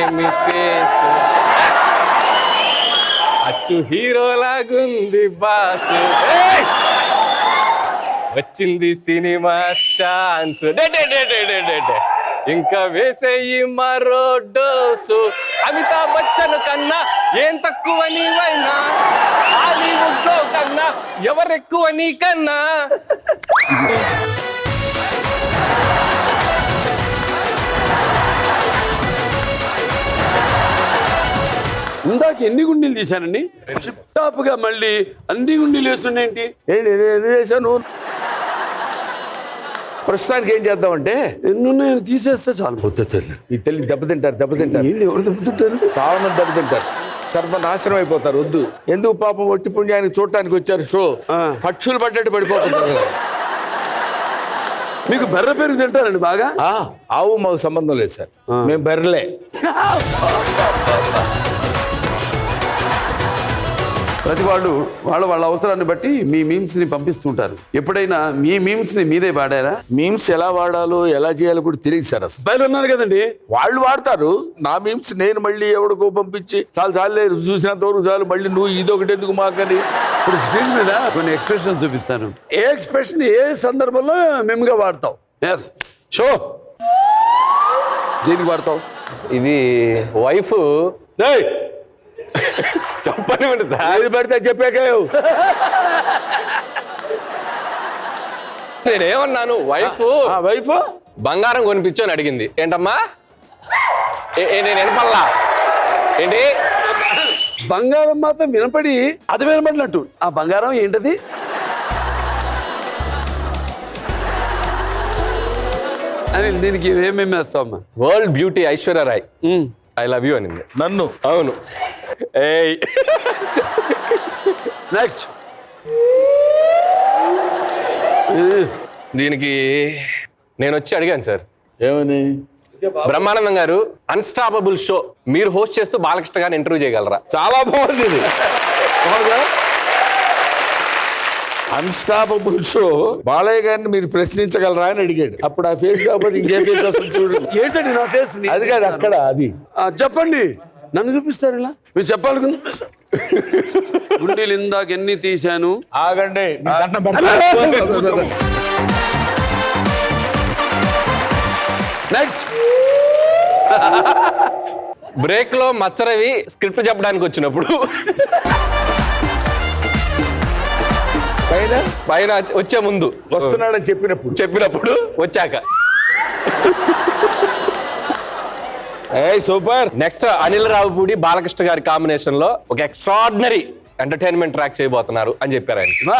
ఏమి ఫేస్ అచ్చు హీరోలాగుంది బాస్ వచ్చింది సినిమా ఛాన్స్ ఇంకా వేసేయి మరో డోసు అమితాబ్ బచ్చన్ కన్నా ఏం తక్కువ నీవైనా హాలీవుడ్ లో కన్నా ఎవరెక్కువ నీకన్నా ఇందాక ఎన్ని గుండీలు తీశానండి టాప్ గా మళ్ళీ అన్ని గుండీలు వేస్తున్నాయేంటి? ఏది చేశావు నువ్వు? ప్రస్తుతానికి ఏం చేద్దామంటే ఎన్నున్నాయని తీసేస్తే చాలు. పొద్దుతారు ఈ తల్లి దెబ్బతింటారు ఏంటి ఎవరు దెబ్బతింటారు? చాలా మంది దెబ్బతింటారు, సర్వనాశనం అయిపోతారు. వద్దు, ఎందుకు పాపం ఒట్టి పుణ్యానికి చూడటానికి వచ్చారు. షో పక్షులు పడ్డట్టు పడిపోతున్నారు. మీకు బెర్ర పెరుగు తింటారండి బాగా? ఆవు మాకు సంబంధం లేదు సార్, మేము బెర్రలే. ప్రతి వాళ్ళు వాళ్ళ అవసరాన్ని బట్టి మీ మీమ్స్ ని పంపిస్తుంటారు. ఎప్పుడైనా మీ మీమ్స్ ని మీరే వాడారా? మీమ్స్ ఎలా వాడాలో ఎలా చేయాలో కూడా తెలియదు సార్. అసలు బయలు ఉన్నారు కదండి, వాళ్ళు వాడతారు నా మీమ్స్, నేను మళ్ళీ ఎవడికో పంపించి చాలే చూసినంత వరకు చాలు, మళ్ళీ నువ్వు ఇదొకటి ఎందుకు మాకని. ఇప్పుడు స్క్రీన్ మీద కొన్ని ఎక్స్ప్రెషన్స్ చూపిస్తాను. ఏ ఎక్స్ప్రెషన్ ఏ సందర్భంలో మెమ్గా వాడతావు? షో దేనికి వాడతావు? ఇది వైఫ్ చెప్పండి సార్, పెడితే చెప్పాక నేనేమన్నాను? వైఫ్ బంగారం కొనిపించని అడిగింది. ఏంటమ్మా నేను వినపల్లా ఏంటి? బంగారం మాత్రం వినపడి అది వినపడినట్టు. ఆ బంగారం ఏంటది? అని దీనికి ఏమేమి వేస్తామా? World beauty Aishwarya Rai I love you అనింది నన్ను. అవును. ఏయ్ నెక్స్ట్ దీనికి నేను వచ్చి అడిగాను సార్. ఏమని? బ్రహ్మానందం గారు అన్స్టాపబుల్ షో మీరు హోస్ట్ చేస్తూ బాలకృష్ణ గారిని ఇంటర్వ్యూ చేయగలరా? చాలా బాగుంది ఇది. అన్స్టాపబుల్ షో బాలయ్య గారిని మీరు ప్రశ్నించగలరా అని అడిగాడు. అప్పుడు ఆ ఫేస్ కాకపోతే ఇంకే ఫేస్ వస్తుంది చూడు. ఏంటండి నా ఫేస్? అది కాదు, అక్కడ అది. చెప్పండి, నన్ను చూపిస్తారు ఇలా. మీరు చెప్పాలి. గుండీలు ఇందాక ఎన్ని తీశాను? ఆగండి, నెక్స్ట్ బ్రేక్ లో మచ్చరవి స్క్రిప్ట్ చెప్పడానికి వచ్చినప్పుడు పైన వచ్చే ముందు వస్తున్నాడని చెప్పినప్పుడు వచ్చాక సూపర్. నెక్స్ట్ అనిల్ రావుపూడి బాలకృష్ణ గారి కాంబినేషన్ లో ఒక ఎక్స్ట్రాడినరీ ఎంటర్టైన్మెంట్ ట్రాక్ చేయబోతున్నారు అని చెప్పారు ఆయన.